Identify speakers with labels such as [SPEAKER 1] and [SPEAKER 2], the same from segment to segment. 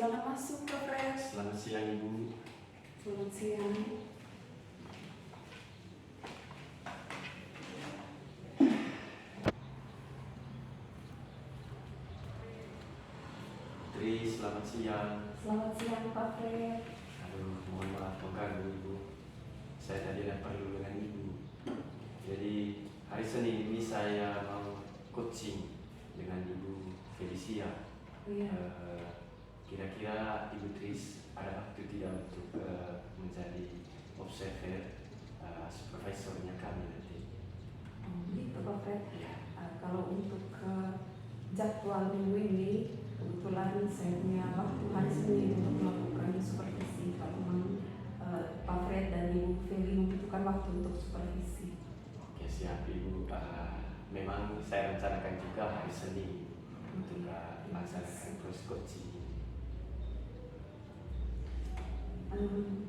[SPEAKER 1] Selamat masuk, Pak Fred.
[SPEAKER 2] Selamat siang, Ibu.
[SPEAKER 1] Selamat siang.
[SPEAKER 2] Tri, selamat siang.
[SPEAKER 1] Selamat siang, Pak Fred.
[SPEAKER 2] Aduh, mohon maaf mengganggu, Ibu. Saya tadi ada perlu dengan Ibu. Jadi, hari Senin ini saya mau coaching dengan Ibu Felicia.
[SPEAKER 1] Oh iya.
[SPEAKER 2] Kira-kira Ibu Tris ada waktu tidak untuk menjadi observer supervisornya kami nanti?
[SPEAKER 1] Oh, begitu, Pak Fred.
[SPEAKER 2] Ya.
[SPEAKER 1] Kalau untuk jadwal minggu ini, kebetulan saya punya waktu hari Senin untuk melakukan supervisi. Kalau memang Pak Fred dan Ibu Feli membutuhkan waktu untuk supervisi.
[SPEAKER 2] Oke, siap Ibu. Memang saya rencanakan juga hari Senin untuk melaksanakan proses coaching.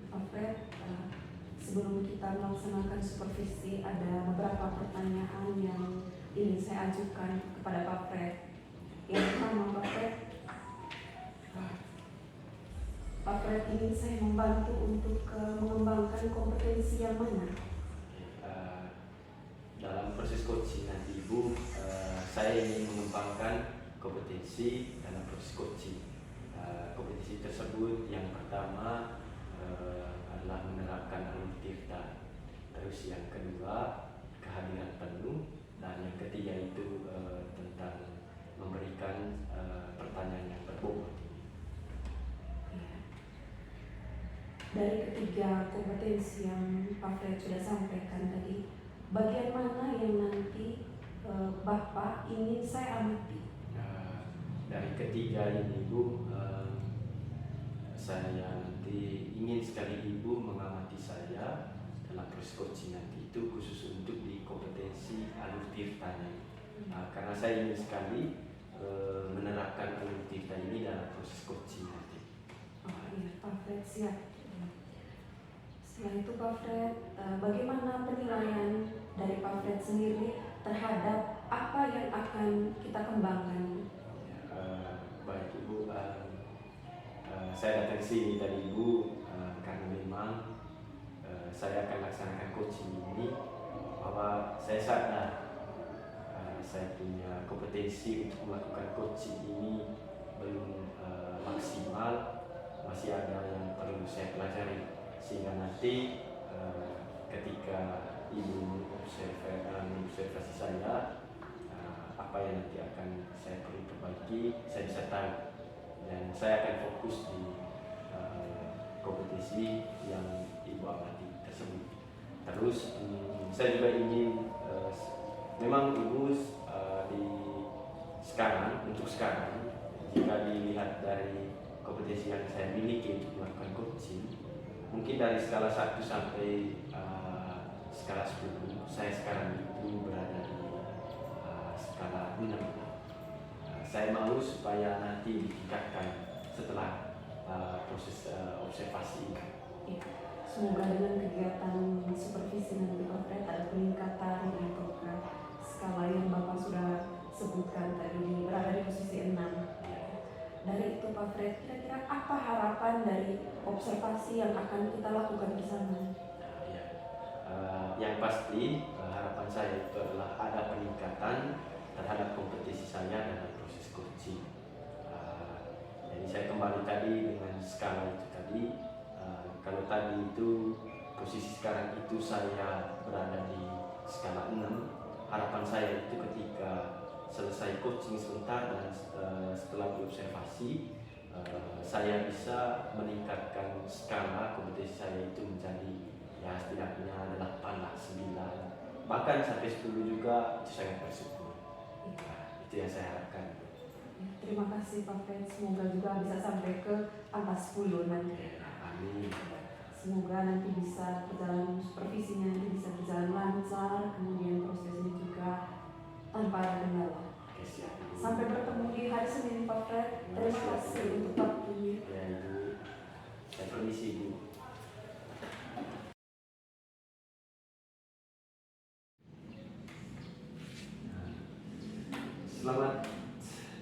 [SPEAKER 1] Pak Fred, sebelum kita melaksanakan supervisi, ada beberapa pertanyaan yang ingin saya ajukan kepada Pak Fred. Yang pertama, Pak Fred, Pak Fred ingin saya membantu untuk mengembangkan kompetensi yang mana?
[SPEAKER 2] Dalam proses coaching nanti Ibu, saya ingin mengembangkan kompetensi dalam proses coaching. Kompetensi tersebut yang pertama adalah menerapkan alur tirta. Terus yang kedua, kehadiran penuh. Dan yang ketiga itu tentang memberikan pertanyaan yang berbobot.
[SPEAKER 1] Dari ketiga kompetensi yang Pak Fred sudah sampaikan tadi, bagian mana yang nanti Bapak ingin saya amati?
[SPEAKER 2] Dari ketiga ini Ibu, saya nanti ingin sekali Ibu mengamati saya dalam proses coaching nanti itu khusus untuk di kompetensi alur tirtanya. Karena saya ingin sekali menerapkan alur tirta ini dalam proses coaching nanti.
[SPEAKER 1] Oh iya, Pak Fred, siap. Setelah itu Pak Fred, bagaimana penilaian dari Pak Fred sendiri terhadap apa yang akan kita kembangkan?
[SPEAKER 2] Baik Ibu, saya datang sini tadi Ibu karena memang saya akan laksanakan coaching ini, bahwa saya sadar saya punya kompetensi untuk melakukan coaching ini belum maksimal, masih ada yang perlu saya pelajari, sehingga nanti ketika Ibu mengobservasi saya, apa yang nanti akan saya perlu perbaiki, saya bisa tahu, dan saya akan fokus di kompetisi yang Ibu amati tersebut. Terus saya juga ingin memang Ibu untuk sekarang jika dilihat dari kompetisi yang saya miliki untuk melakukan coaching, mungkin dari skala 1 sampai skala 10, saya sekarang itu berada di skala 6. Saya mau supaya nanti ditingkatkan setelah proses observasi.
[SPEAKER 1] Ya, semoga dengan kegiatan supervisi nanti Pak Fred ada peningkatan untuk skala yang Bapak sudah sebutkan tadi, berada di posisi 6. Dari itu Pak Fred, kira-kira apa harapan dari observasi yang akan kita lakukan bersama?
[SPEAKER 2] Yang pasti harapan saya itu adalah ada peningkatan terhadap kompetisi saya dalam proses coaching. Jadi saya kembali tadi dengan skala itu tadi. Kalau tadi itu posisi sekarang itu saya berada di skala 6. Harapan saya itu ketika selesai coaching sebentar dan setelah diobservasi, saya bisa meningkatkan skala kompetensi saya itu menjadi ya setidaknya 8 lah, 9, bahkan sampai 10 juga, itu sangat bersyukur. Itu yang saya harapkan.
[SPEAKER 1] Terima kasih Pak Fred, semoga juga bisa sampai ke angka 10 nanti.
[SPEAKER 2] Amin.
[SPEAKER 1] Semoga nanti bisa berjalan, supervisinya nanti bisa berjalan lancar, kemudian prosesnya juga tanpa ada kendala. Sampai bertemu di hari Senin Pak Fred. Terima kasih untuk waktunya.
[SPEAKER 2] Ya Ibu, saya permisi Ibu. Selamat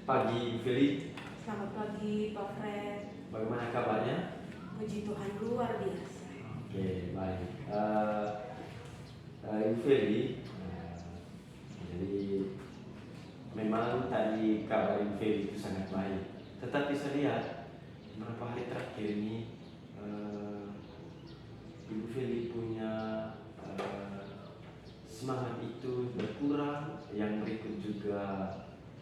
[SPEAKER 2] pagi Feli.
[SPEAKER 1] Selamat pagi Pak Fred.
[SPEAKER 2] Bagaimana kabarnya?
[SPEAKER 1] Puji Tuhan luar biasa.
[SPEAKER 2] Oke, baik. Ibu Feli, jadi memang tadi kabar Ibu Feli itu sangat baik. Tetapi saya lihat beberapa hari terakhir ini Ibu Feli punya semangat itu berkurang. Yang berikut juga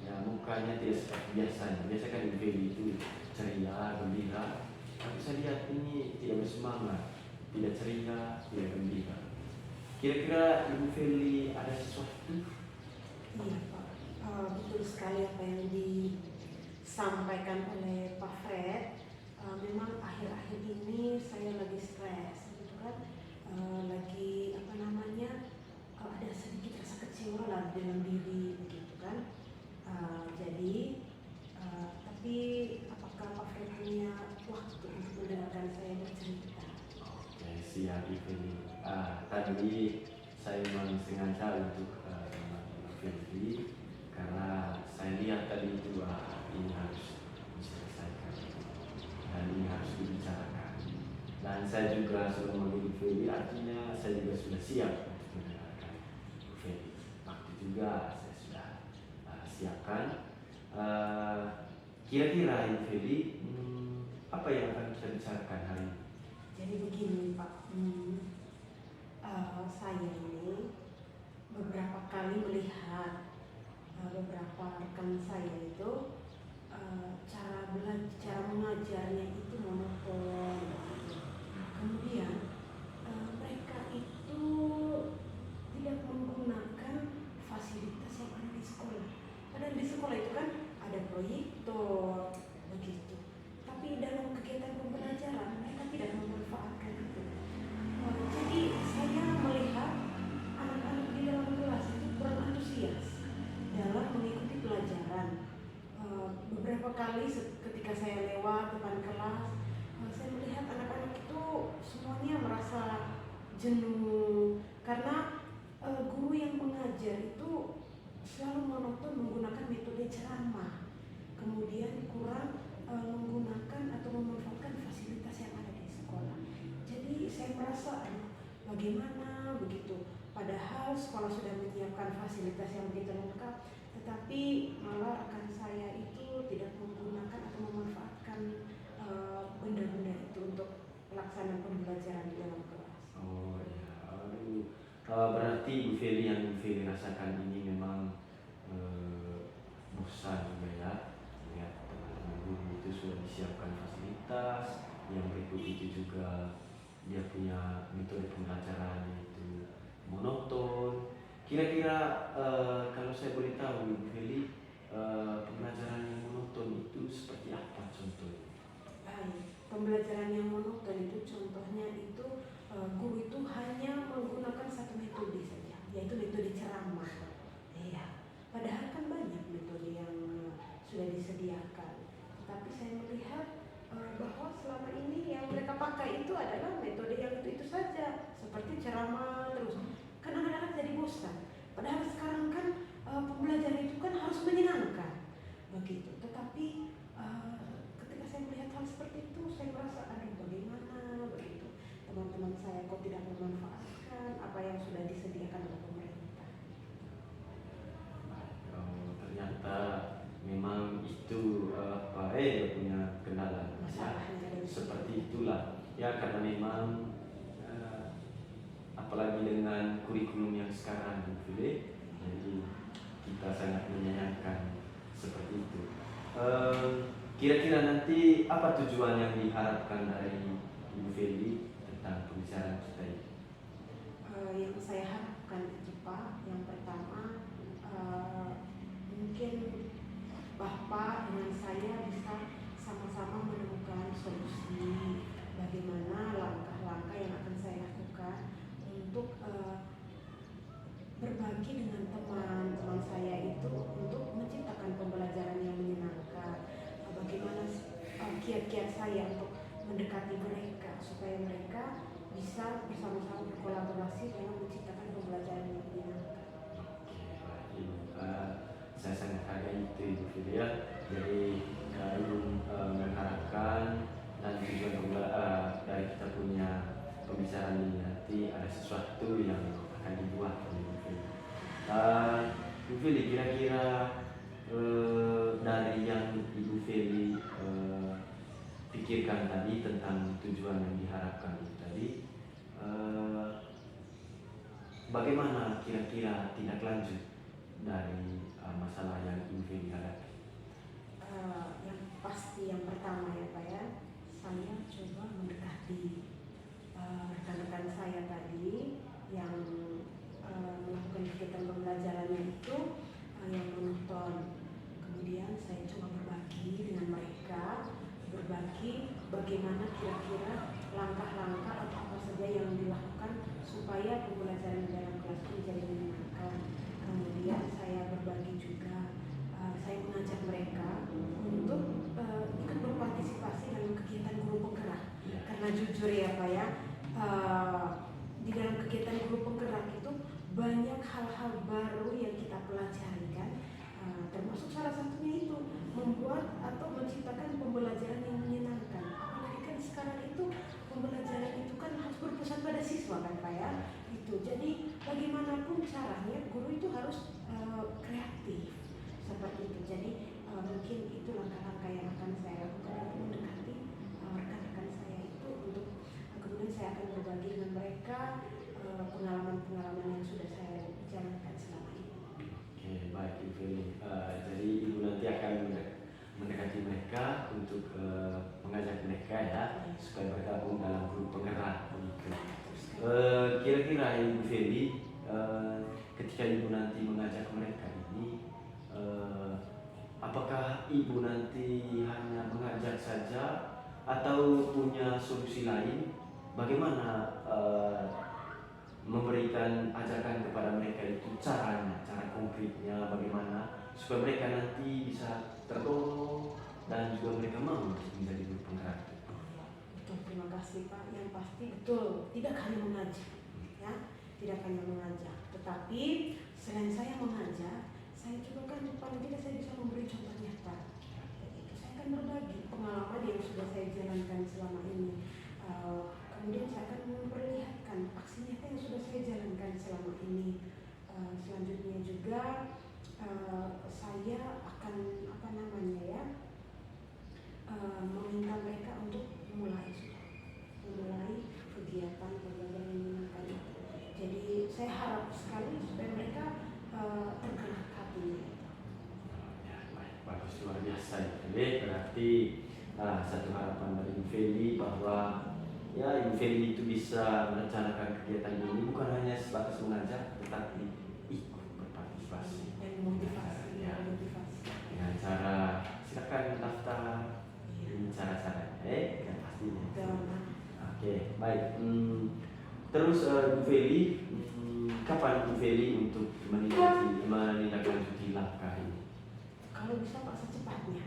[SPEAKER 2] ya mukanya tidak seperti biasanya. Biasa kan Ibu Feli itu ceria, gembira. Tapi saya lihat ini tidak bersemangat, tidak ceria, tidak gembira. Kira-kira Ibu Feli ada sesuatu?
[SPEAKER 1] Iya Pak, betul sekali apa yang disampaikan oleh Pak Fred. Memang akhir-akhir ini saya lagi stres, gitu kan? Lagi apa namanya? Ada sedikit rasa kecewa lah dengan diri, begitu kan? Tapi apakah Pak Fred punya waktu untuk mendengarkan saya bercerita?
[SPEAKER 2] Oke, siap Ibu Feli. Tadi saya memang sengaja untuk Ibu Feli karena saya lihat tadi itu ini harus diselesaikan dan ini harus dibicarakan. Dan saya juga sudah memanggil Ibu Feli, artinya saya juga sudah siap untuk mendengarkan Ibu Feli. Waktu juga saya sudah siapkan. Kira-kira Ibu Feli, apa yang akan kita bicarakan hari ini?
[SPEAKER 1] Jadi begini Pak, saya ini beberapa kali melihat beberapa rekan saya itu cara mengajarnya itu monoton. Kemudian mereka itu tidak menggunakan fasilitas yang ada di sekolah. Padahal di sekolah itu kan ada proyektor, begitu. Tapi dalam kegiatan pembelajaran mereka tidak memanfaatkan itu. Jadi saya melihat anak-anak di dalam kelas itu kurang antusias dalam mengikuti pelajaran. Beberapa kali ketika saya lewat depan kelas, saya melihat anak-anak itu semuanya merasa jenuh karena guru yang mengajar itu selalu monoton menggunakan metode ceramah, kemudian kurang menggunakan atau memanfaatkan fasilitas yang ada di sekolah. Jadi saya merasa bagaimana begitu, padahal sekolah sudah menyiapkan fasilitas yang begitu lengkap, tetapi malah rekan saya itu tidak menggunakan atau memanfaatkan benda-benda itu untuk pelaksanaan pembelajaran di dalam kelas.
[SPEAKER 2] Oh ya, aduh. Berarti Ibu Feli yang Ibu Feli rasakan ini memang bosan juga ya. Lihat teman-teman guru itu sudah disiapkan fasilitas, yang berikut itu juga dia punya metode pembelajaran itu monoton. Kira-kira kalau saya boleh tahu Ibu Feli, pembelajaran yang monoton itu seperti apa contohnya?
[SPEAKER 1] Baik, pembelajaran yang monoton itu contohnya itu guru itu hanya menggunakan satu metode saja, yaitu metode ceramah. Iya, padahal kan banyak metode yang sudah disediakan. Tetapi saya melihat bahwa selama ini yang mereka pakai itu adalah metode yang itu saja, seperti ceramah terus. Kan anak-anak jadi bosan. Padahal sekarang kan pembelajaran itu kan harus menyenangkan, begitu. Tetapi ketika saya melihat hal seperti itu, saya merasa aduh bagaimana begitu. Teman-teman saya kok tidak memanfaatkan apa yang sudah disediakan oleh pemerintah.
[SPEAKER 2] Ternyata memang itu dia punya kendala
[SPEAKER 1] Masalahnya
[SPEAKER 2] seperti itulah ya, karena memang apalagi dengan kurikulum yang sekarang gitu deh, jadi kita sangat menyayangkan seperti itu. Kira-kira nanti apa tujuan yang diharapkan dari Ibu Feli tentang pembicaraan kita ini?
[SPEAKER 1] Yang saya harapkan itu Pak, yang pertama mungkin Bapak dengan saya bisa sama-sama menemukan solusi bagaimana langkah-langkah yang akan saya lakukan untuk berbagi dengan teman-teman saya itu untuk menciptakan pembelajaran yang menyenangkan. Bagaimana kiat-kiat saya untuk mendekati mereka supaya mereka bisa bersama-sama berkolaborasi dalam menciptakan pembelajaran yang menyenangkan.
[SPEAKER 2] Oke, baik Ibu. saya sangat hargai itu Ibu Fili ya. Jadi Ibu mengharapkan dan tujuan dari kita punya pembicaraan ini nanti ada sesuatu yang akan dibuat oleh Ibu Fili. Ibu Fili, kira-kira dari yang Ibu Fili pikirkan tadi tentang tujuan yang diharapkan itu tadi, bagaimana kira-kira tindak lanjut dari masalah yang Ibu Fili hadapi?
[SPEAKER 1] Yang pasti yang pertama ya Pak ya, saya coba mendekati rekan-rekan saya tadi yang melakukan kegiatan pembelajarannya itu, yang menonton. Kemudian saya coba berbagi dengan mereka, berbagi bagaimana kira-kira langkah-langkah atau apa saja yang dilakukan supaya pembelajaran dalam kelas itu menjadi menyenangkan. Kemudian saya berbagi juga, saya mengajak mereka untuk ikut berpartisipasi dalam kegiatan guru penggerak. Karena jujur ya Pak ya, di dalam kegiatan guru penggerak itu banyak hal-hal baru yang kita pelajari kan, termasuk salah satunya itu membuat atau menciptakan pembelajaran yang menyenangkan. Apalagi kan sekarang itu pembelajaran itu kan harus berpusat pada siswa kan Pak ya. Itu jadi bagaimanapun caranya guru itu harus kreatif seperti itu. Jadi mungkin itu langkah-langkah yang akan saya lakukan untuk mendekati rekan-rekan saya itu, untuk kemudian saya akan berbagi dengan mereka pengalaman-pengalaman yang sudah saya jalankan selama ini.
[SPEAKER 2] Oke, baik Ibu Fili. Jadi Ibu nanti akan mendekati mereka untuk mengajak mereka ya supaya bergabung dalam grup penggerak begitu. Kira-kira Ibu Fili, ketika Ibu nanti mengajak mereka ini, apakah Ibu nanti hanya mengajak saja atau punya solusi lain? Bagaimana memberikan ajakan kepada mereka itu caranya, cara konkretnya bagaimana supaya mereka nanti bisa terdorong dan juga mereka mau menjadi guru penggerak?
[SPEAKER 1] Betul, terima kasih Pak. Yang pasti betul, tidak hanya mengajak, ya, tidak hanya mengajak, tetapi selain saya mengajak, saya juga kan paling tidak saya bisa memberi contoh nyata. Jadi, saya akan berbagi pengalaman yang sudah saya jalankan selama ini. Kemudian saya akan memperlihatkan aksi nyata yang sudah saya jalankan selama ini. Selanjutnya juga saya akan meminta mereka untuk memulai kegiatan pembelajaran yang menyenangkan itu. Jadi saya harap sekali supaya mereka tergerak hatinya.
[SPEAKER 2] Ya, bagus, luar biasa. Jadi berarti satu harapan dari Ibu Fili bahwa ya Ibu Fili itu bisa merencanakan kegiatan ini bukan hanya sebatas mengajak, tetapi ikut berpartisipasi
[SPEAKER 1] Dan memotivasi,
[SPEAKER 2] ya, dengan cara silakan daftar, ini cara-caranya, kan pastinya. Oke, baik. Terus Ibu Fili, kapan Ibu Fili untuk menindaklanjuti langkah ini?
[SPEAKER 1] Kalau bisa Pak secepatnya,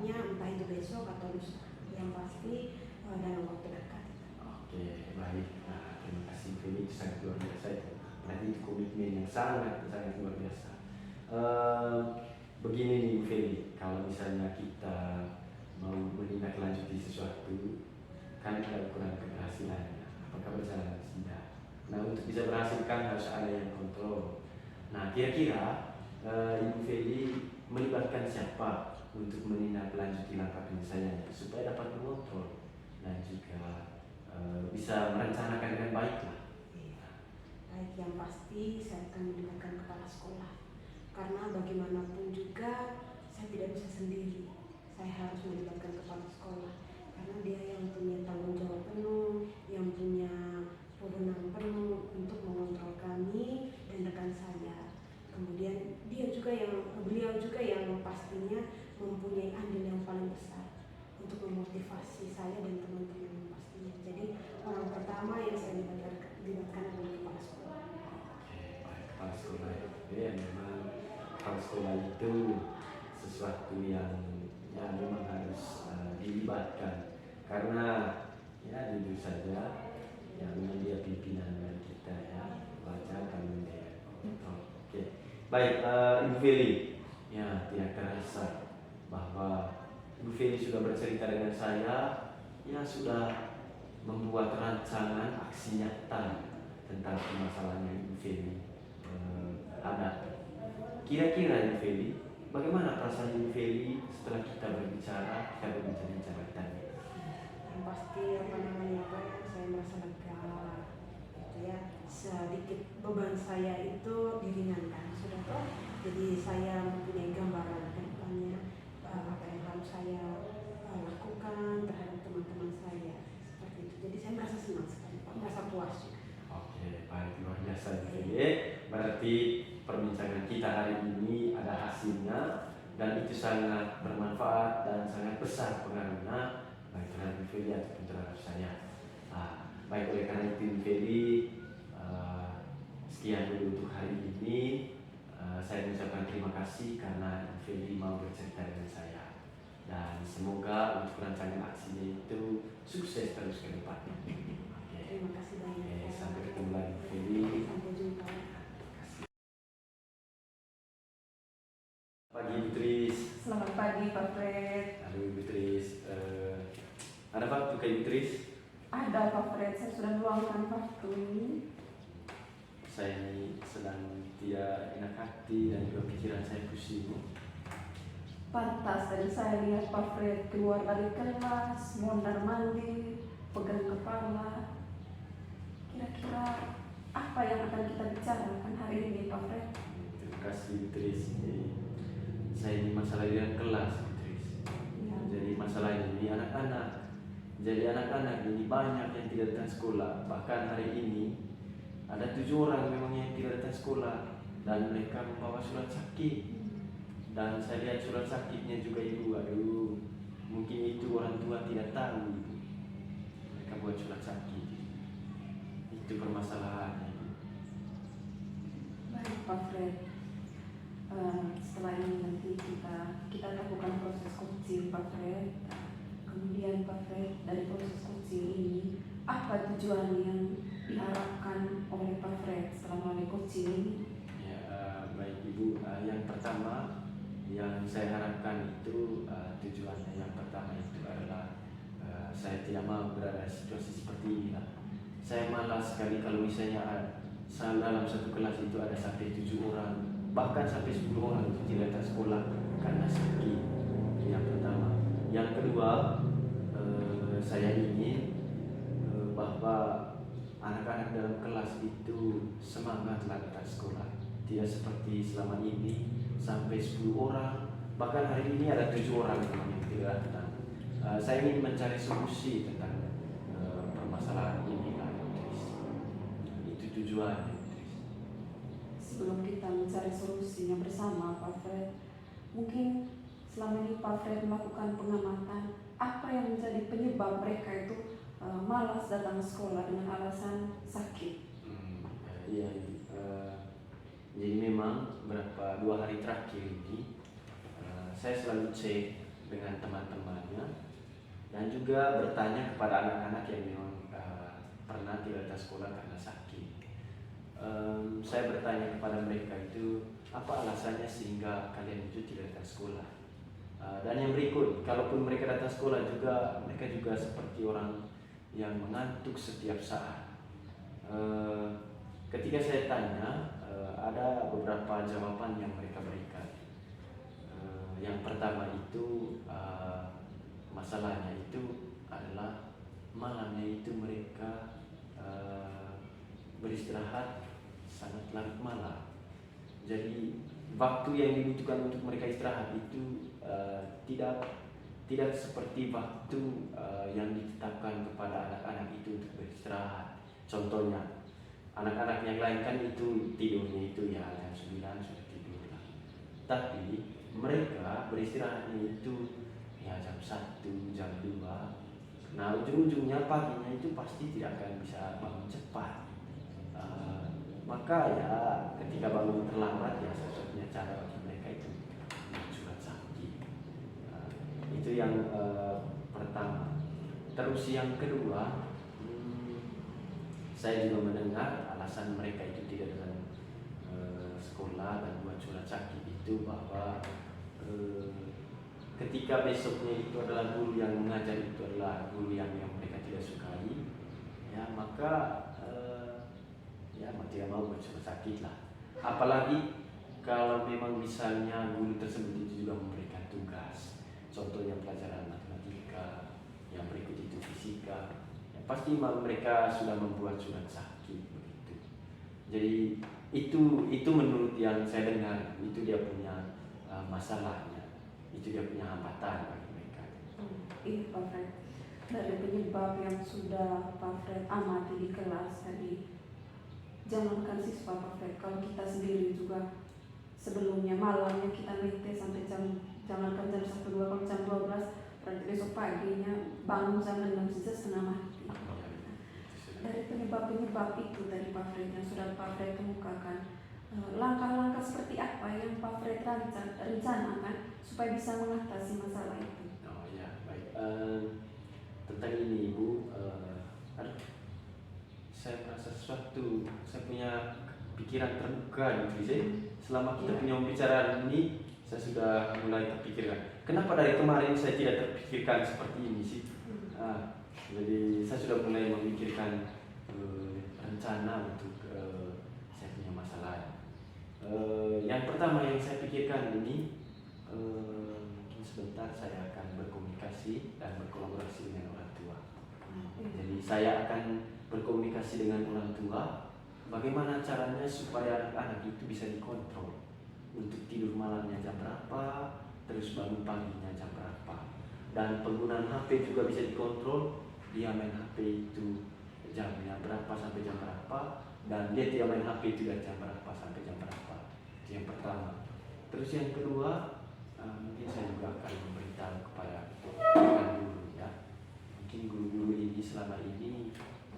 [SPEAKER 1] entah itu besok atau lusa, yang pasti dalam waktu dekat.
[SPEAKER 2] Oke, baik. Nah, terima kasih Fili, itu sangat luar biasa itu. Nanti itu komitmen yang sangat luar biasa. Begini nih Bu Fili, kalau misalnya kita mau menindaklanjuti sesuatu, kan ada ukuran keberhasilannya. Apakah berjalan atau tidak? Nah, untuk bisa berhasil kan harus ada yang kontrol. Nah, kira-kira Ibu Fili melibatkan siapa untuk menindaklanjuti langkah penyelesaiannya supaya dapat mengontrol dan juga bisa merencanakan dengan baik lah.
[SPEAKER 1] Baik, yang pasti saya akan melibatkan kepala sekolah, karena bagaimanapun juga saya tidak bisa sendiri. Saya harus melibatkan kepala sekolah karena dia yang punya tanggung jawab penuh, yang punya wewenang penuh untuk mengontrol kami dan rekan saya. Kemudian beliau juga yang pastinya mempunyai andil yang paling besar untuk memotivasi saya dan teman-teman pastinya. Jadi orang pertama yang saya libatkan adalah kepala sekolah.
[SPEAKER 2] Oke, baik, kepala sekolah ya, memang kepala sekolah itu sesuatu yang memang harus dilibatkan karena ya jujur saja ya memang dia pimpinan dari kita ya, wajar kami dia kontrol. Oke, Baik, Ibu Feli, ya tidak terasa bahwa Ibu Feli sudah bercerita dengan saya, ya sudah membuat rancangan aksi nyata tentang permasalahan yang Ibu Feli hadapi. Kira-kira Ibu Feli, bagaimana perasaan Ibu Feli setelah kita berbicara tadi?
[SPEAKER 1] Yang pasti apa namanya Pak, saya merasa lega gitu ya, sedikit beban saya itu diringankan sudah toh, jadi saya mempunyai gambaran ke depannya apa yang harus saya lakukan terhadap teman-teman saya seperti itu. Jadi saya merasa senang sekali Pak, merasa puas juga.
[SPEAKER 2] Oke, baik, luar biasa Ibu Feli. Berarti perbincangan kita hari ini ada hasilnya dan itu sangat bermanfaat dan sangat besar pengaruhnya baik terhadap Ibu Feli ataupun terhadap saya. Baik, oleh karena itu Ibu Feli, sekian dulu untuk hari ini. Saya mengucapkan terima kasih karena Ibu Feli mau bercerita dengan saya dan semoga untuk rancangan aksinya itu sukses terus ke depan.
[SPEAKER 1] Terima kasih banyak.
[SPEAKER 2] Sampai ketemu lagi Ibu Feli.
[SPEAKER 1] Sampai jumpa.
[SPEAKER 2] Pagi Ibu Tris.
[SPEAKER 1] Selamat pagi Pak Fred.
[SPEAKER 2] Halo Ibu Tris. Ada waktu ke Ibu Tris?
[SPEAKER 1] Ada Pak Fred, saya sudah luangkan waktu ini.
[SPEAKER 2] Saya ini sedang tidak enak hati dan juga pikiran saya pusing.
[SPEAKER 1] Pantas tadi saya lihat Pak Fred keluar dari kelas, mondar mandir, pegang kepala. Kira-kira apa yang akan kita bicarakan hari ini Pak Fred?
[SPEAKER 2] Terima kasih Ibu Tris. Saya ini masalah di dalam kelas Ibu Tris.
[SPEAKER 1] Ya.
[SPEAKER 2] Jadi masalah ini anak-anak. Jadi anak-anak ini banyak yang tidak datang sekolah. Bahkan hari ini ada 7 orang memang yang tidak datang sekolah dan mereka membawa surat sakit. Dan saya lihat surat sakitnya juga Ibu. Aduh, mungkin itu orang tua tidak tahu Ibu. Mereka buat surat sakit. Itu permasalahannya Ibu.
[SPEAKER 1] Baik Pak Fred. Setelah ini nanti kita lakukan proses coaching Pak Fred. Kemudian Pak Fred, dari proses coaching ini apa tujuan yang diharapkan oleh Pak Fred setelah melalui coaching ini?
[SPEAKER 2] Ya, baik Ibu. Yang pertama yang saya harapkan itu tujuannya yang pertama itu adalah saya tidak mau berada di situasi seperti ini lah. Saya malas sekali kalau misalnya dalam satu kelas itu ada sampai 7 orang, bahkan sampai 10 orang itu tidak datang sekolah karena sakit. Yang pertama. Yang kedua, saya ingin bahwa anak-anak dalam kelas itu semangatlah datang sekolah. Tidak seperti selama ini sampai 10 orang, bahkan hari ini ada 7 orang yang tidak datang. Saya ingin mencari solusi tentang permasalahan ini, itu tujuannya.
[SPEAKER 1] Sebelum kita mencari solusinya bersama Pak Fred, mungkin selama ini Pak Fred melakukan pengamatan apa yang menjadi penyebab mereka itu malas datang sekolah dengan alasan sakit.
[SPEAKER 2] Iya, jadi memang 2 hari terakhir ini saya selalu cek dengan teman-temannya dan juga bertanya kepada anak-anak yang memang pernah tidak datang sekolah karena sakit. Saya bertanya kepada mereka itu apa alasannya sehingga kalian itu tidak datang sekolah. Dan yang berikut, kalaupun mereka datang sekolah juga, mereka juga seperti orang yang mengantuk setiap saat. Ketika saya tanya, ada beberapa jawaban yang mereka berikan. Yang pertama itu masalahnya itu adalah malamnya itu mereka beristirahat sangat larut malam. Jadi waktu yang dibutuhkan untuk mereka istirahat itu tidak seperti waktu yang ditetapkan kepada anak-anak itu untuk beristirahat. Contohnya, anak-anak yang lain kan itu tidurnya itu ya jam 9 sudah tidur lah. Tapi mereka beristirahatnya itu ya jam 1, jam 2. Nah ujung-ujungnya paginya itu pasti tidak akan bisa bangun cepat. Maka ya ketika bangun terlambat ya satu-satunya cara bagi mereka itu surat sakit. Itu yang pertama. Terus yang kedua, saya juga mendengar alasan mereka itu tidak datang sekolah dan buat surat sakit itu bahwa ketika besoknya itu adalah guru yang mengajar itu adalah guru yang mereka tidak sukai, ya maka ya mau tidak mau buat surat sakit lah. Apalagi kalau memang misalnya guru tersebut itu juga memberikan tugas, contohnya pelajaran matematika, yang berikut itu fisika, ya pasti mereka sudah membuat surat sakit begitu. Jadi itu menurut yang saya dengar itu dia punya masalahnya, itu dia punya hambatan bagi mereka.
[SPEAKER 1] Iya Pak Fred, dari penyebab yang sudah Pak Fred amati di kelas tadi, jangankan siswa Pak Fred, kalau kita sendiri juga sebelumnya malamnya kita mete sampai jangankan jam 1, 2, kalau jam 12 berarti besok paginya bangun jam 6 saja setengah mati. Dari penyebab-penyebab itu dari Pak Fred yang sudah Pak Fred kemukakan, langkah-langkah seperti apa yang Pak Fred rencanakan supaya bisa mengatasi masalah itu?
[SPEAKER 2] Oh ya, baik. Tentang ini Ibu, saya merasa sesuatu, saya punya pikiran terbuka gitu sih. Selama kita punya pembicaraan ini, saya sudah mulai terpikirkan. Kenapa dari kemarin saya tidak terpikirkan seperti ini sih? Jadi saya sudah mulai memikirkan rencana untuk saya punya masalah. Yang pertama yang saya pikirkan ini, mungkin sebentar saya akan berkomunikasi dan berkolaborasi dengan orang tua. Jadi saya akan berkomunikasi dengan orang tua, bagaimana caranya supaya anak-anak itu bisa dikontrol untuk tidur malamnya jam berapa, terus bangun paginya jam berapa, dan penggunaan HP juga bisa dikontrol. Dia main HP itu jamnya berapa sampai jam berapa, dan dia tidak main HP itu dari jam berapa sampai jam berapa. Itu yang pertama. Terus yang kedua, mungkin saya juga akan memberitahu kepada guru ya. Mungkin guru-guru ini selama ini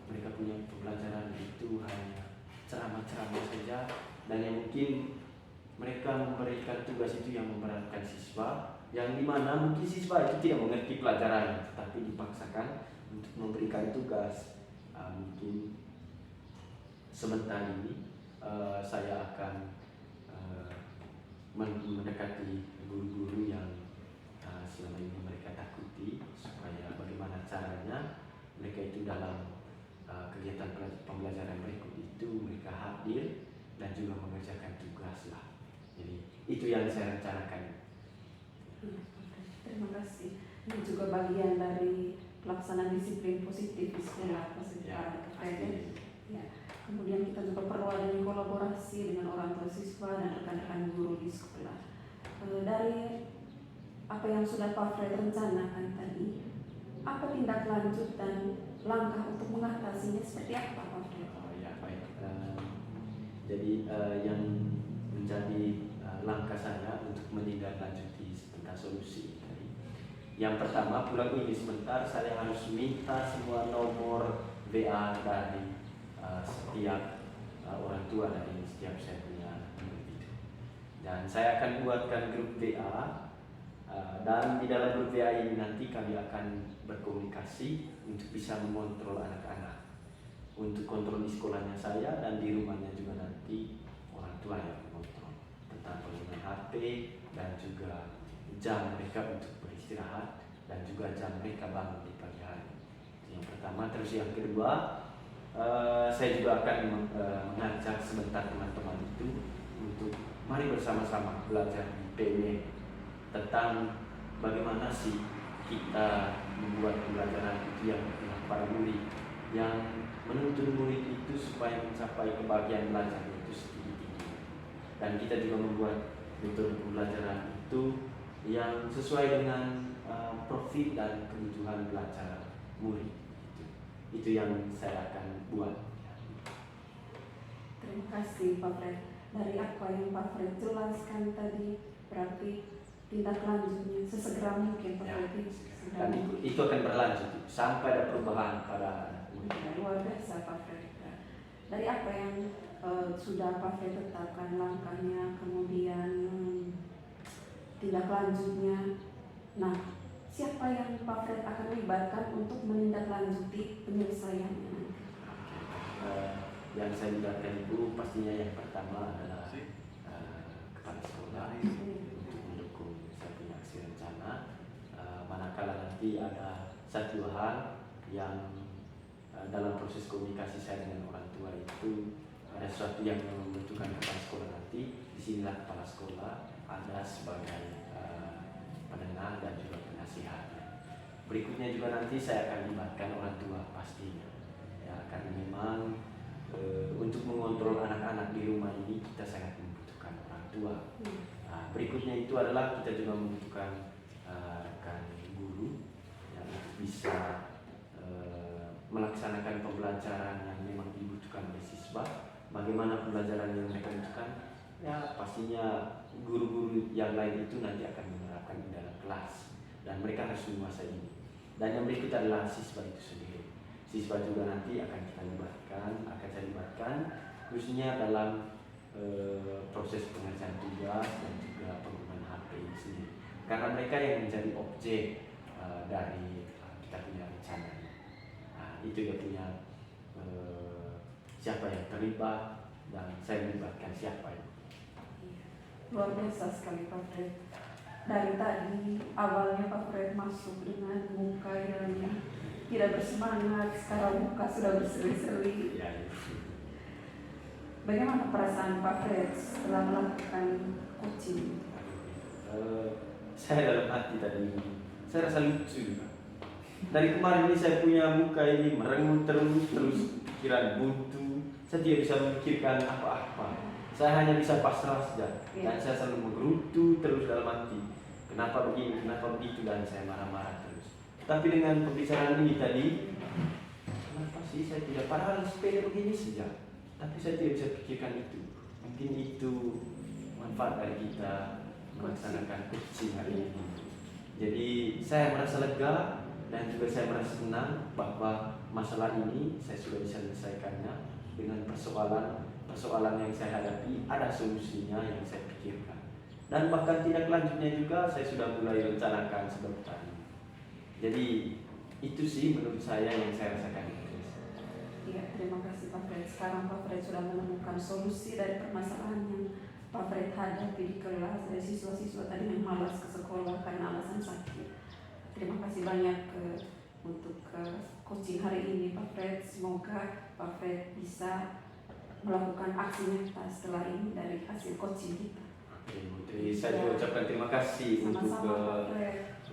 [SPEAKER 2] mereka punya pembelajaran itu hanya ceramah-ceramah saja, dan yang mungkin mereka memberikan tugas itu yang memberatkan siswa, yang dimana mungkin siswa itu tidak mengerti pelajaran, tetapi dipaksakan untuk memberikan tugas. Mungkin sebentar ini saya akan mendekati guru-guru yang selama ini mereka takuti, supaya bagaimana caranya mereka itu dalam kegiatan pembelajaran berikut itu mereka hadir dan juga mengerjakan tugas lah. Jadi itu yang saya rencanakan.
[SPEAKER 1] Terima kasih. Ini juga bagian dari pelaksanaan disiplin positif di sekolah ya. Kemudian kita juga perlu adanya kolaborasi dengan orang tua siswa dan rekan-rekan guru di sekolah. Dari apa yang sudah Pak Fred rencanakan tadi, apa tindak lanjut dan langkah untuk mengatasinya seperti apa Pak Fred?
[SPEAKER 2] Oh ya, baik. Jadi yang menjadi langkah saya untuk menindaklanjuti tentang solusi tadi, yang pertama, pulang ini sebentar saya harus minta semua nomor WA dari setiap orang tua dari setiap saya punya anak itu, dan saya akan buatkan grup WA, dan di dalam grup WA ini nanti kami akan berkomunikasi untuk bisa mengontrol anak-anak, untuk kontrol di sekolahnya saya, dan di rumahnya juga nanti orang tua yang mengontrol tentang penggunaan HP dan juga jam mereka untuk beristirahat dan juga jam mereka bangun di pagi hari. Yang pertama. Terus yang kedua, saya juga akan mengajak sebentar teman-teman itu untuk mari bersama-sama belajar di PUN tentang bagaimana sih kita membuat pembelajaran itu yang para murid, yang menuntun murid itu supaya mencapai kebahagiaan belajarnya itu setinggi-tinggi, dan kita juga membuat metode pembelajaran itu yang sesuai dengan profil dan kebutuhan belajar murid. Itu yang saya akan buat.
[SPEAKER 1] Terima kasih Pak Fred. Dari apa yang Pak Fred jelaskan tadi, berarti tindak lanjutnya sesegera mungkin Pak Fred.
[SPEAKER 2] Dan itu akan berlanjut sampai ada perubahan pada anak murid.
[SPEAKER 1] Luar biasa Pak Fred. Dari apa yang sudah Pak Fred tetapkan langkahnya, kemudian tindak lanjutnya. Nah, siapa yang Pak Fred akan libatkan untuk menindaklanjuti penyelesaiannya?
[SPEAKER 2] Yang saya libatkan itu pastinya yang pertama adalah juga untuk mendukung saya punya aksi rencana. Manakala nanti ada satu hal yang dalam proses komunikasi saya dengan orang tua itu ada sesuatu yang membutuhkan kepala sekolah nanti, disinilah kepala sekolah ada sebagai penengah dan juga penasihat. Berikutnya juga nanti saya akan libatkan orang tua pastinya, ya, karena memang untuk mengontrol anak-anak di rumah ini kita sangat membutuhkan orang tua. Berikutnya itu adalah kita juga membutuhkan rekan guru yang bisa melaksanakan pembelajaran yang memang dibutuhkan oleh siswa. Bagaimana pembelajaran yang mereka butuhkan? Ya pastinya guru-guru yang lain itu nanti akan menerapkan di dalam kelas dan mereka harus menguasai ini. Dan yang berikut adalah siswa itu sendiri. Siswa juga nanti akan saya libatkan khususnya dalam proses pengerjaan tugas dan juga penggunaan HP ini sendiri. Karena mereka yang menjadi objek dari kita punya rencana ini. Itu ya punya siapa yang terlibat dan saya melibatkan siapa itu.
[SPEAKER 1] Luar biasa sekali Pak Fred. Dari tadi awalnya Pak Fred masuk dengan muka yang tidak bersemangat, sekarang muka sudah berseri-seri.
[SPEAKER 2] Ya, ya.
[SPEAKER 1] Bagaimana perasaan Pak Fred setelah melakukan coaching?
[SPEAKER 2] Saya dalam hati tadi, saya rasa lucu. Dari kemarin ini saya punya muka ini merengut terus pikiran buntu. Saya tidak bisa memikirkan apa-apa. Saya hanya bisa pasrah saja. Dan saya selalu menggerutu terus dalam hati. Kenapa begini, kenapa begitu, dan saya marah-marah terus. Tapi dengan pembicaraan ini tadi, kenapa sih saya tidak, padahal sepele begini saja. Tapi saya tidak bisa pikirkan itu. Mungkin itu manfaat dari kita melaksanakan coaching hari ini. Jadi saya merasa lega dan juga saya merasa senang bahwa masalah ini saya sudah bisa menyelesaikannya dengan persoalan yang saya hadapi, ada solusinya yang saya pikirkan. Dan bahkan tindak lanjutnya juga saya sudah mulai rencanakan sebelum tadi. Jadi itu sih menurut saya yang saya rasakan.
[SPEAKER 1] Iya, terima kasih Pak Fred. Sekarang Pak Fred sudah menemukan solusi dari permasalahan yang Pak Fred hadapi di kelas. Dari siswa-siswa tadi yang malas ke sekolah karena alasan sakit. Terima kasih banyak untuk coaching hari ini Pak Fred. Semoga Pak Fred bisa melakukan aksi nyata setelah ini dari hasil coaching kita.
[SPEAKER 2] Jadi saya juga ucapkan terima kasih untuk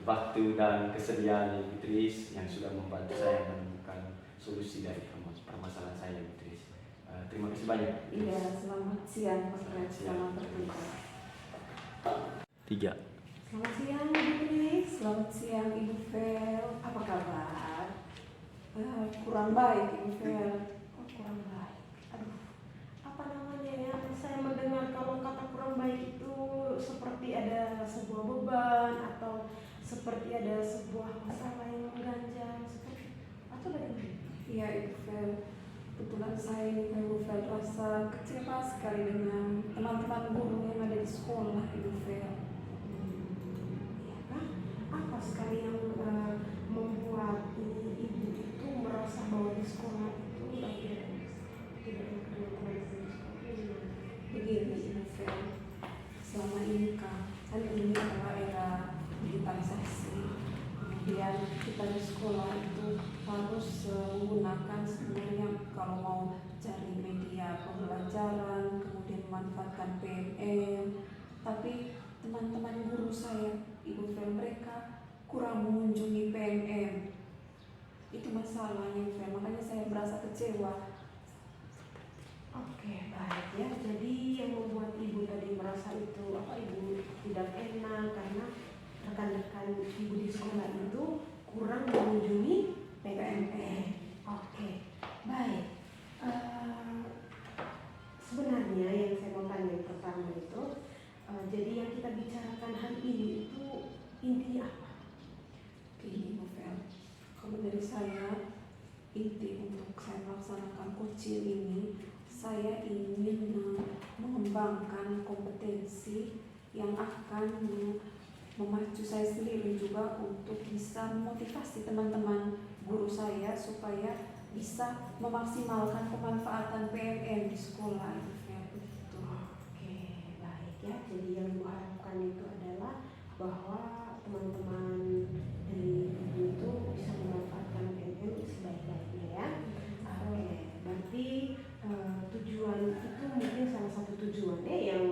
[SPEAKER 2] waktu dan kesediaan Ibu Tris yang sudah membantu saya menemukan solusi dari permasalahan saya, Ibu Tris. Terima kasih banyak.
[SPEAKER 1] Iya, selamat siang Pak Fred. Selamat bertugas.
[SPEAKER 2] 3.
[SPEAKER 1] Selamat siang Ibu Tris. Selamat siang Ibu Fel. Apa kabar? Kurang baik Ibu Fel.
[SPEAKER 3] Oh, kurang baik. Aduh, apa namanya ya? Saya mendengar kalau kata kurang baik itu seperti ada sebuah beban atau seperti ada sebuah masalah yang mengganjal seperti atau bagaimana?
[SPEAKER 1] Iya Ibu Fel. Kebetulan saya ini Ibu Fel rasa kecewa sekali dengan teman-teman guru yang ada di sekolah Ibu Fel.
[SPEAKER 3] Iya kan? Apa sekali yang membuat ibu itu merasa bahwa di sekolah itu tidak mengenal teman-teman.
[SPEAKER 1] Begini Ibu Fel, selama ini kan ini adalah era digitalisasi. Kemudian kita di sekolah itu harus menggunakan sebenarnya kalau mau cari media pembelajaran, kemudian memanfaatkan PMM. Tapi teman-teman guru saya, Ibu Fel, mereka kurang mengunjungi PMM. Itu masalahnya Ibu Fel, makanya saya merasa kecewa.
[SPEAKER 3] Oke, baik ya. Jadi yang membuat ibu tadi merasa itu ibu tidak enak karena rekan-rekan ibu di sekolah itu kurang mengunjungi PMM. Oke, baik. Sebenarnya yang saya mau tanya yang pertama itu, jadi yang kita bicarakan hari ini itu intinya apa?
[SPEAKER 1] Ini novel. Kalau dari saya, inti untuk saya melaksanakan coaching ini, saya ingin mengembangkan kompetensi yang akan memacu saya sendiri juga untuk bisa memotivasi teman-teman guru saya supaya bisa memaksimalkan pemanfaatan PMM di sekolah.
[SPEAKER 3] Oke, baik ya. Jadi yang Ibu harapkan itu adalah bahwa teman-teman dari Ibu itu bisa memanfaatkan PNM sebaik-baiknya ya. Oke, berarti tujuan itu mungkin salah satu tujuannya yang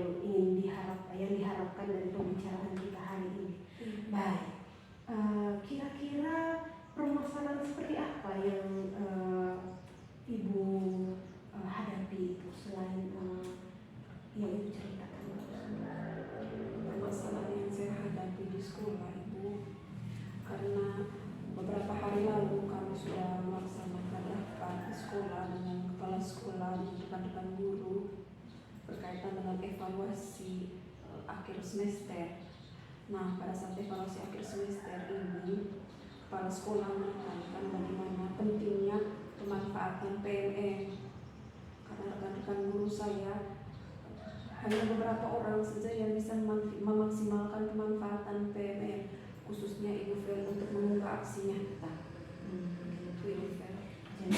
[SPEAKER 3] diharapkan dari pembicaraan kita hari ini. Baik, kira-kira permasalahan seperti apa yang Ibu hadapi itu selain yang Ibu ceritakan?
[SPEAKER 1] Permasalahan yang saya hadapi di sekolah Ibu, karena beberapa hari lalu kami sudah melaksanakan rapat di sekolah dengan kepala sekolah dan rekan-rekan guru berkaitan dengan evaluasi akhir semester. Nah, pada saat evaluasi akhir semester ini, kepala sekolah menekankan bagaimana pentingnya pemanfaatan PNM, karena rekan-rekan guru saya hanya beberapa orang saja yang bisa memaksimalkan pemanfaatan PNM, khususnya Ibu Fel untuk mengunggah aksi nyata. Itu Ibu Fel.
[SPEAKER 3] Jadi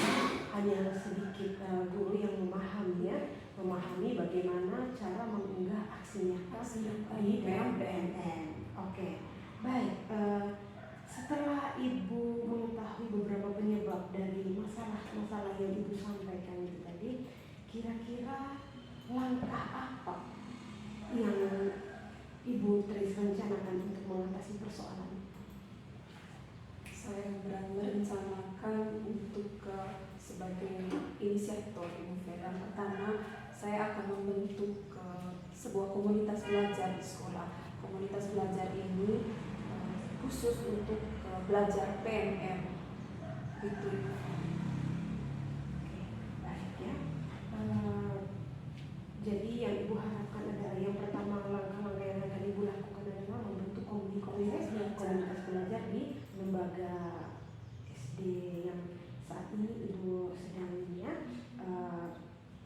[SPEAKER 3] hanya sedikit guru yang memahami bagaimana cara mengunggah aksi nyata di PNM. Oke, baik. Setelah Ibu mengetahui beberapa penyebab dari masalah-masalah yang Ibu sampaikan itu tadi, kira-kira langkah apa yang Ibu terus rencanakan untuk mengatasi persoalan itu?
[SPEAKER 1] Saya merencanakan untuk sebagai inisiator Ibu Fel. Yang pertama, saya akan membentuk sebuah komunitas belajar di sekolah. Komunitas belajar ini khusus untuk belajar PNM. Itu Ibu Fel.
[SPEAKER 3] Baik ya. Jadi yang Ibu harapkan adalah yang pertama, langkah-langkah yang akan Ibu lakukan adalah membentuk komunitas belajar di lembaga SD yang saat ini Ibu sedang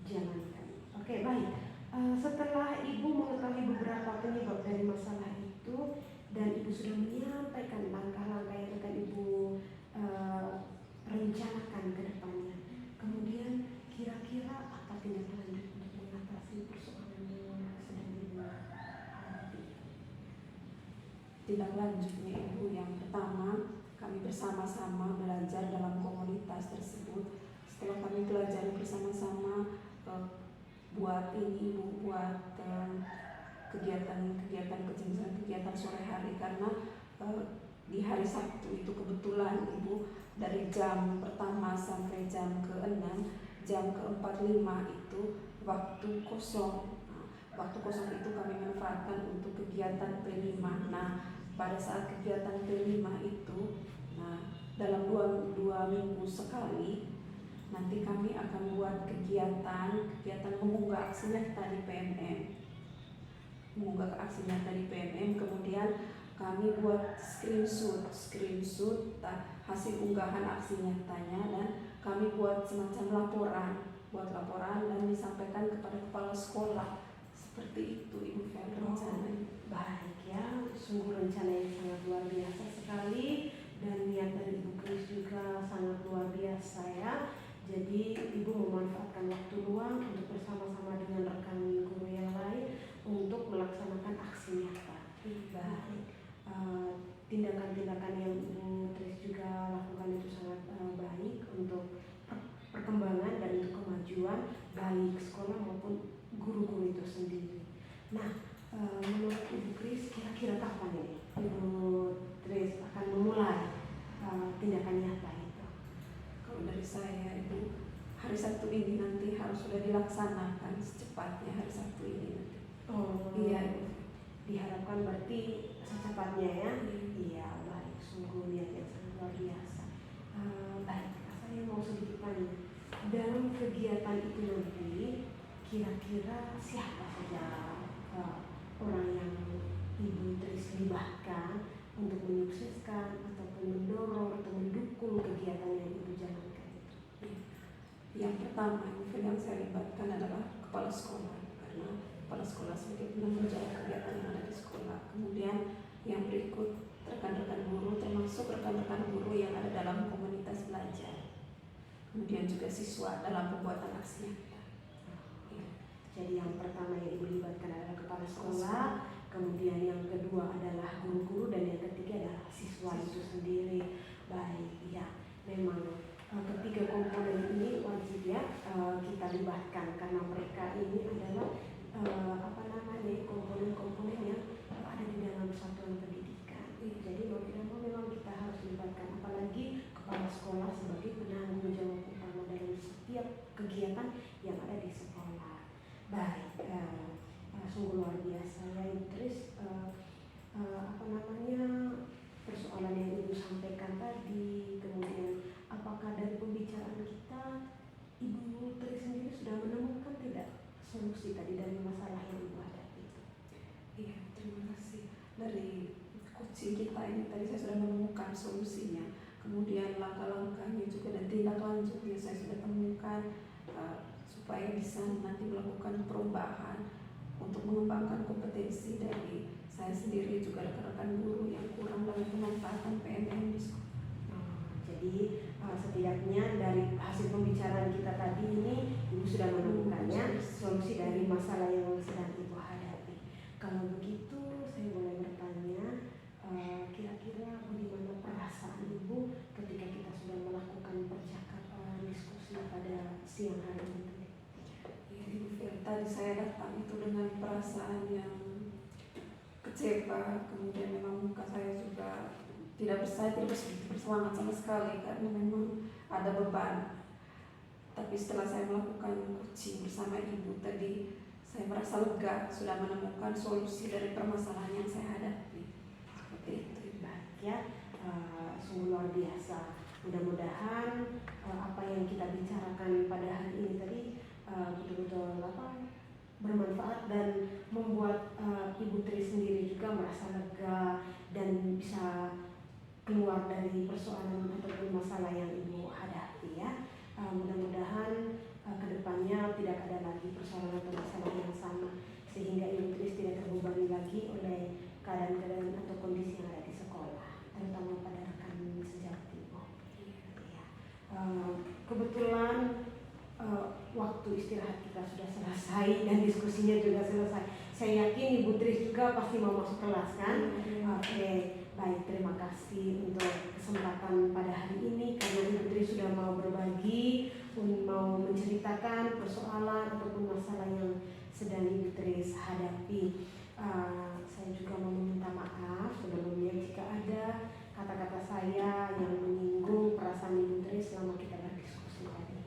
[SPEAKER 3] jalankan. Oke, baik. Setelah Ibu mengetahui beberapa penyebab dari masalah itu dan Ibu sudah menyampaikan langkah-langkah yang akan Ibu rencanakan ke depannya, kemudian kira-kira apa tindak lanjut untuk mengatasi persoalan yang sedang Ibu hadapi?
[SPEAKER 1] Tindak lanjutnya Ibu, yang pertama, kami bersama-sama belajar dalam komunitas tersebut. Setelah kami belajar bersama-sama, buat kegiatan sore hari, karena di hari Sabtu itu kebetulan Ibu dari jam pertama sampai jam ke-6, jam ke-45 itu waktu kosong. Waktu kosong itu kami manfaatkan untuk kegiatan P5. Nah, pada saat kegiatan P5 itu, dalam dua minggu sekali, nanti kami akan buat kegiatan mengunggah aksi nyata di PNM. Mengunggah aksi nyata di PNM, kemudian kami buat screenshot hasil unggahan aksi nyatanya, dan kami buat semacam laporan dan disampaikan kepada kepala sekolah. Seperti itu Ibu Fel rencananya.
[SPEAKER 3] Baik ya, sungguh rencana yang sangat luar biasa sekali, dan niat dari Ibu Kris juga sangat luar biasa ya. Jadi Ibu memanfaatkan waktu luang untuk bersama-sama dengan rekan guru yang lain untuk melaksanakan aksi nyata. Baik, tindakan-tindakan yang Ibu Tris juga lakukan itu sangat baik untuk perkembangan dan untuk kemajuan baik sekolah maupun guru-guru itu sendiri. Nah, menurut Ibu Kris, kira-kira kapan ini Ibu Tris akan memulai tindakan nyata itu?
[SPEAKER 1] Kalau dari saya Ibu, hari Sabtu ini nanti harus sudah dilaksanakan secepatnya, hari Sabtu ini nanti.
[SPEAKER 3] Oh
[SPEAKER 1] Iya Ibu.
[SPEAKER 3] Diharapkan berarti secepatnya ya. Iya, baik, sungguh niat yang sangat luar biasa. Baik, saya mau sedikit tanya, dalam kegiatan itu nanti kira-kira siapa saja orang yang Ibu Tris libatkan untuk menyukseskan ataupun mendorong atau mendukung kegiatan yang Ibu jalankan itu?
[SPEAKER 1] Yang pertama yang saya libatkan adalah kepala sekolah, karena kepala sekolah sebagai penanggung jawab kegiatan yang ada di sekolah. Kemudian yang berikut rekan-rekan guru, termasuk rekan-rekan guru yang ada dalam komunitas belajar. Kemudian juga siswa dalam pembuatan aksi nyata.
[SPEAKER 3] Jadi yang pertama yang Ibu libatkan adalah kepala sekolah, kemudian yang kedua adalah guru-guru, dan yang ketiga adalah siswa itu sendiri. Baik, ya, memang ketiga komponen ini wajib ya kita libatkan, karena mereka ini adalah komponen-komponen yang ada di dalam satuan pendidikan. Jadi mau tidak mau memang kita harus libatkan, apalagi kepala sekolah sebagai penanggung jawab utama dalam setiap kegiatan yang ada di sekolah. Baik, sungguh luar biasa ya Ibu Tris, persoalan yang Ibu sampaikan tadi. Kemudian apakah dari pembicaraan kita Ibu Tris sendiri sudah menemukan tidak solusi tadi dari masalah yang Ibu hadapi itu?
[SPEAKER 1] Iya, terima kasih. Dari coaching kita ini tadi saya sudah menemukan solusinya. Kemudian langkah-langkahnya juga dan tindak lanjutnya saya sudah temukan, supaya bisa nanti melakukan perubahan untuk mengembangkan kompetensi dari saya sendiri, juga rekan-rekan guru yang kurang dalam pemanfaatan PMN di sekolah.
[SPEAKER 3] Jadi setidaknya dari hasil pembicaraan kita tadi ini Ibu sudah menemukannya solusi dari masalah yang sedang Ibu hadapi. Kalau begitu saya boleh bertanya, kira-kira bagaimana perasaan Ibu ketika kita sudah melakukan percakapan diskusi pada siang hari ini?
[SPEAKER 1] Ya, Ibu Fir, tadi saya datang itu dengan perasaan yang kecewa, kemudian memang muka saya juga tidak bersemangat sama sekali karena memang ada beban. Tapi setelah saya melakukan coaching bersama Ibu tadi, saya merasa lega, sudah menemukan solusi dari permasalahan yang saya hadapi. Seperti itu.
[SPEAKER 3] Baik ya, sungguh luar biasa. Mudah-mudahan apa yang kita bicarakan pada hari ini tadi betul-betul bermanfaat dan membuat Ibu Tri sendiri juga merasa lega dan bisa keluar dari persoalan ataupun masalah yang Ibu hadapi ya. Mudah-mudahan kedepannya tidak ada lagi persoalan atau masalah yang sama, sehingga Ibu Tri tidak terbebani lagi oleh keadaan-keadaan atau kondisi yang ada di sekolah, terutama pada rekan sejawat Ibu. Ya. Kebetulan waktu istirahat kita sudah selesai dan diskusinya juga selesai. Saya yakin Ibu Tris juga pasti mau masuk kelas kan? Oke, baik, terima kasih untuk kesempatan pada hari ini, karena Ibu Tris sudah mau berbagi, mau menceritakan persoalan ataupun masalah yang sedang Ibu Tris hadapi. Saya juga mau meminta maaf sebelumnya jika ada kata-kata saya yang menyinggung perasaan Ibu Tris selama kita berdiskusi tadi.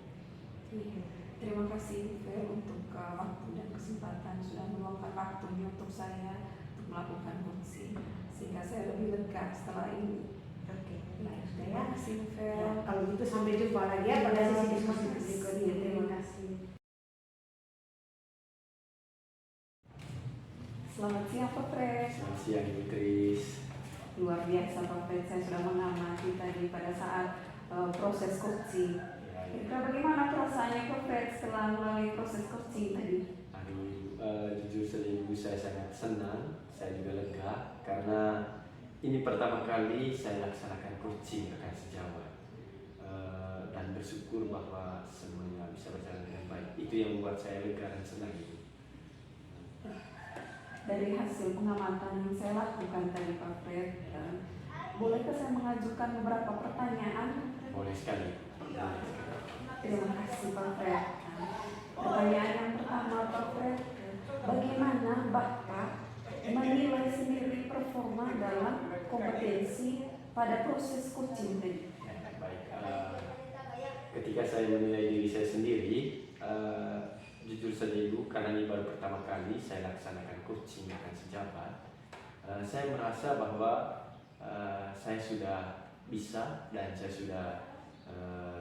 [SPEAKER 1] Terima kasih Fer untuk waktu dan kesempatan, sudah meluangkan waktunya untuk saya untuk melakukan coaching, sehingga saya lebih lega setelah ini.
[SPEAKER 3] Oke, baik,
[SPEAKER 1] Terima kasih Fer.
[SPEAKER 3] ya, kalau gitu sampai jumpa lagi ya pada sesi diskusi berikutnya. Terima kasih.
[SPEAKER 1] Selamat siang Pak Fred.
[SPEAKER 2] Selamat siang Ibu Tris.
[SPEAKER 1] Luar biasa Pak Fred, saya sudah mengamati tadi pada saat proses coaching. Kira bagaimana perasaannya Pak Fred setelah melalui proses coaching tadi?
[SPEAKER 2] Jujur saja Ibu, saya sangat senang, saya juga lega karena ini pertama kali saya laksanakan coaching rekan sejawat, dan bersyukur bahwa semuanya bisa berjalan dengan baik. Itu yang membuat saya lega dan senang Ibu.
[SPEAKER 1] Dari hasil pengamatan yang saya lakukan tadi Pak Fred, bolehkah saya mengajukan beberapa pertanyaan?
[SPEAKER 2] Boleh sekali.
[SPEAKER 1] Terima kasih Pak Fred. Pertanyaan yang pertama Pak Fred, bagaimana Bapak menilai sendiri performa dalam kompetensi pada proses coaching tadi?
[SPEAKER 2] Baik, ketika saya menilai diri saya sendiri, jujur saja Ibu, karena ini baru pertama kali saya laksanakan coaching rekan sejabat, saya merasa bahwa saya sudah bisa dan saya sudah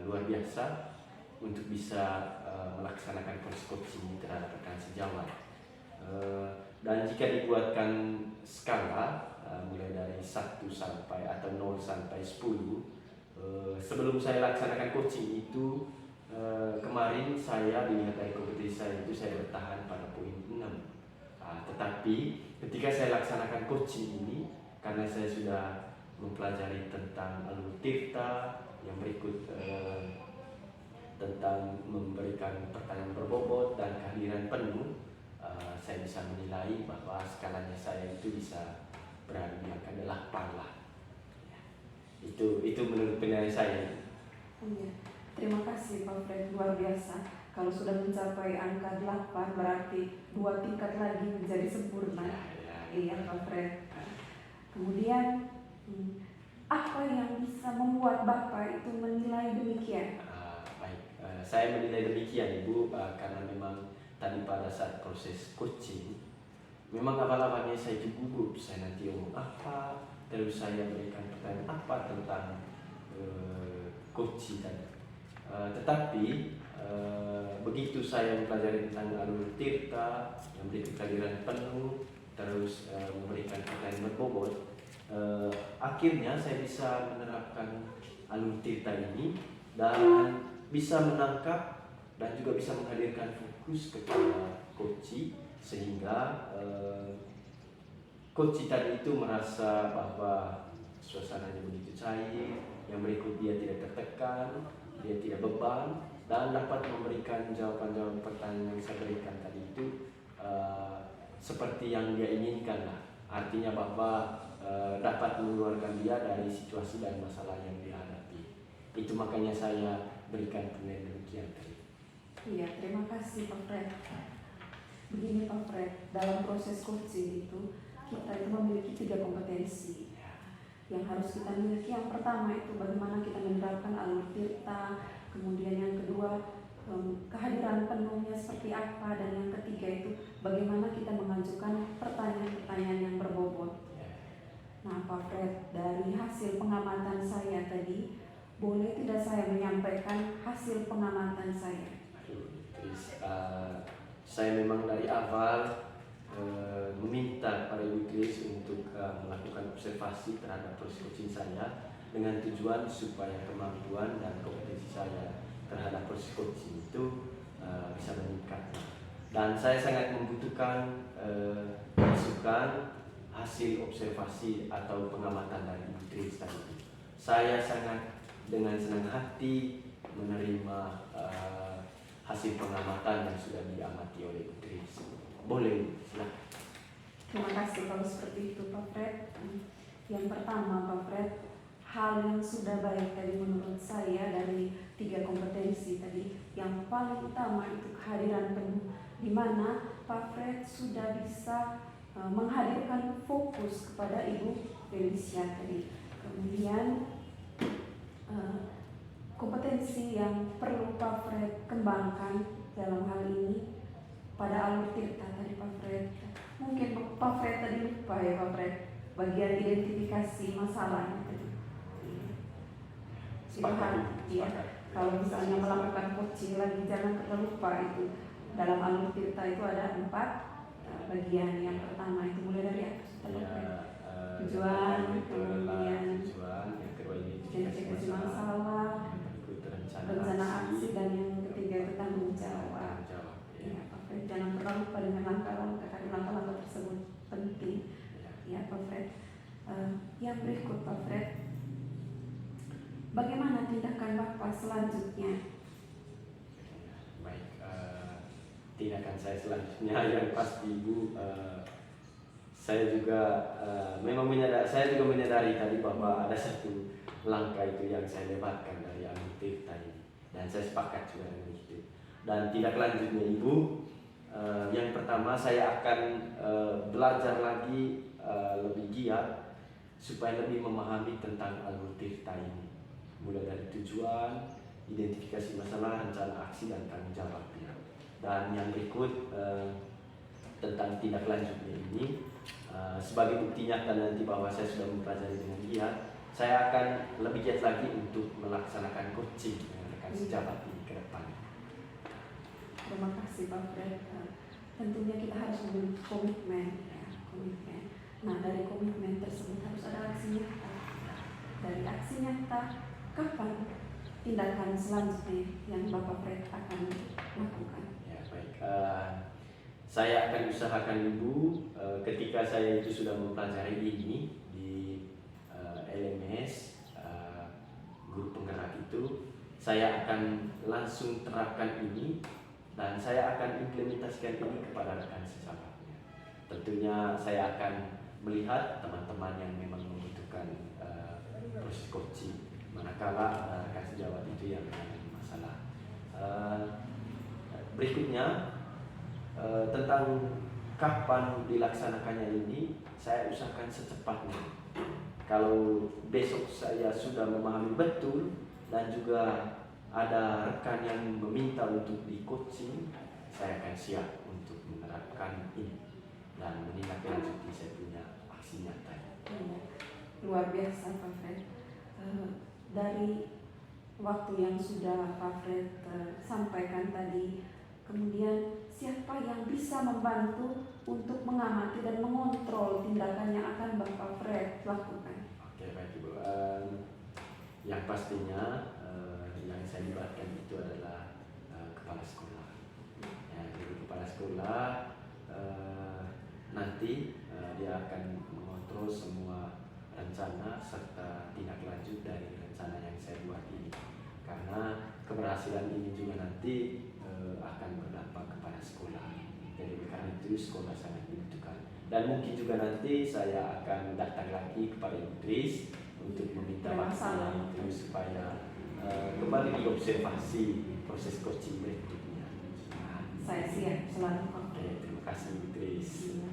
[SPEAKER 2] luar biasa untuk bisa melaksanakan proses coaching terhadap rekan sejawat. Dan jika dibuatkan skala mulai dari 1 sampai atau 0 sampai 10, sebelum saya laksanakan coaching itu, kemarin saya dilihat dari kompetensi saya itu saya bertahan pada poin 6. Tetapi ketika saya laksanakan coaching ini, karena saya sudah mempelajari tentang alur tirta yang berikut tentang memberikan pertanyaan berbobot dan kehadiran penuh, saya bisa menilai bahwa skalanya saya itu bisa berada di angka 8 lah. Itu menurut penilaian saya.
[SPEAKER 1] Iya. Terima kasih Pak Fred, luar biasa. Kalau sudah mencapai angka 8 berarti 2 tingkat lagi menjadi sempurna. Iya Pak Fred. Kemudian apa yang bisa membuat Bapak itu menilai demikian?
[SPEAKER 2] Baik, saya menilai demikian Ibu, karena memang tadi pada saat proses coaching, memang awal-awalnya saya itu gugup, saya nanti ngomong apa, terus saya berikan pertanyaan apa tentang coaching tadi. Tetapi begitu saya mempelajari tentang alur tirta, yang berikut kehadiran penuh, terus memberikan pertanyaan berbobot, akhirnya saya bisa menerapkan alur tirta ini dan bisa menangkap dan juga bisa menghadirkan fokus kepada coach, sehingga coach tadi itu merasa bahwa suasananya begitu cair, yang berikut dia tidak tertekan, dia tidak beban, dan dapat memberikan jawaban-jawaban pertanyaan yang saya berikan tadi itu seperti yang dia inginkan lah. Artinya bahwa dapat mengeluarkan dia dari situasi dan masalah yang dia hadapi. Itu makanya saya berikan penilaian demikian tadi.
[SPEAKER 1] Iya, terima kasih Pak Fred. Begini Pak Fred, dalam proses coaching itu kita itu memiliki 3 kompetensi yang harus kita miliki. Yang pertama itu bagaimana kita menerapkan alur tirta, kemudian yang kedua kehadiran penuhnya seperti apa, dan yang ketiga itu bagaimana kita mengajukan pertanyaan-pertanyaan yang berbobot. Nah Pak Fred, dari hasil pengamatan saya tadi, boleh tidak saya menyampaikan hasil pengamatan saya?
[SPEAKER 2] Saya memang dari awal meminta para Ibu Kris untuk melakukan observasi terhadap proses coaching saya dengan tujuan supaya kemampuan dan kompetensi saya terhadap proses coaching itu bisa meningkat. Dan saya sangat membutuhkan masukan hasil observasi atau pengamatan dari Ibu Kris tadi. Saya sangat dengan senang hati menerima hasil pengamatan yang sudah diamati oleh Ibu Kris. Boleh, silakan.
[SPEAKER 1] Terima kasih kalau seperti itu Pak Fred. Yang pertama Pak Fred, hal yang sudah baik tadi menurut saya dari 3 kompetensi tadi, yang paling utama itu kehadiran penuh, di mana Pak Fred sudah bisa menghadirkan fokus kepada Ibu Felicia tadi. Kemudian kompetensi yang perlu Pak Fred kembangkan dalam hal ini pada alur tirta tadi Pak Fred. Mungkin Pak Fred tadi lupa ya Pak Fred, bagian identifikasi masalahnya tadi. Iya. Kalau misalnya melakukan coaching lagi, jangan lupa itu dalam alur tirta itu ada 4 bagian. Yang pertama itu mulai dari tujuan, kemudian
[SPEAKER 2] yang kedua
[SPEAKER 1] identifikasi masalah, rencana aksi, dan yang ketiga itu tanggung jawab. Ya, Pak Fred, jangan pernah lupa dengan langkah-langkah, karena langkah-langkah tersebut penting. Ya Pak Fred. Yang berikut Pak Fred, bagaimana tindakan Bapak selanjutnya?
[SPEAKER 2] Baik, tindakan saya selanjutnya yang pasti Ibu, saya juga saya juga menyadari tadi bahwa ada satu langkah itu yang saya lewatkan dari alur tirta ini, dan saya sepakat juga dengan itu. Dan tindak lanjutnya Ibu, yang pertama saya akan belajar lagi lebih giat supaya lebih memahami tentang alur tirta ini, mulai dari tujuan, identifikasi masalah, rencana aksi, dan tanggung jawabnya. Dan yang berikut tentang tindak lanjutnya ini, sebagai bukti nyata nanti bahwa saya sudah mempelajari dengan giat, saya akan lebih giat lagi untuk melaksanakan coaching dengan rekan sejabat ini ke depan.
[SPEAKER 1] Terima kasih Pak Fred. Tentunya kita harus memiliki komitmen, ya, komitmen. Nah dari komitmen tersebut harus ada aksi nyata. Dari aksi nyata, kapan tindakan selanjutnya yang Bapak Fred akan lakukan?
[SPEAKER 2] Ya baik, saya akan usahakan Ibu ketika saya itu sudah mempelajari ini di LMS guru penggerak itu, saya akan langsung terapkan ini dan saya akan implementasikan ini kepada rekan sesampainya. Tentunya saya akan melihat teman-teman yang memang membutuhkan proses coaching, manakala ada rekan sejawat itu yang mengalami masalah. Berikutnya tentang kapan dilaksanakannya ini, saya usahakan secepatnya. Kalau besok saya sudah memahami betul dan juga ada rekan yang meminta untuk di coaching, saya akan siap untuk menerapkan ini dan menindaklanjuti saya punya aksi nyata.
[SPEAKER 1] Iya, luar biasa Pak Fred. Dari waktu yang sudah Pak Fred sampaikan tadi, kemudian siapa yang bisa membantu untuk mengamati dan mengontrol tindakan yang akan Bapak Fred lakukan?
[SPEAKER 2] Oke, baik Ibu. Yang pastinya yang saya libatkan itu adalah kepala sekolah. Ya, jadi kepala sekolah nanti dia akan mengontrol semua rencana serta tindak lanjut dari rencana yang saya buat ini. Karena keberhasilan ini juga nanti akan berdampak kepada sekolah. Jadi karena itu sekolah sangat dibutuhkan. Dan mungkin juga nanti saya akan datang lagi kepada Ibu Tris untuk meminta bantuan itu supaya kembali diobservasi proses coaching berikutnya.
[SPEAKER 1] Saya siap selalu Pak
[SPEAKER 2] Oke,
[SPEAKER 1] Fred.
[SPEAKER 2] terima kasih Ibu Tris.
[SPEAKER 1] Iya.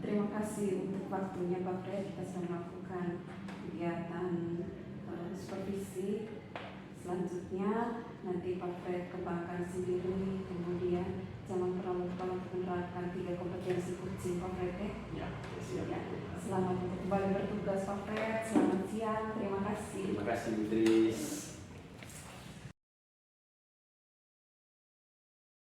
[SPEAKER 1] Terima kasih untuk waktunya Pak Fred. Kita sudah melakukan kegiatan supervisi. Selanjutnya nanti Pak Fred kembangkan sendiri, kemudian jangan terlalu lupa untuk menerapkan 3 kompetensi coaching Pak Fred ya.
[SPEAKER 2] Ya, oke, siap.
[SPEAKER 1] Ya. Selamat untuk kembali bertugas Pak Fred. Selamat siang. Terima kasih.
[SPEAKER 2] Terima kasih Ibu Tris.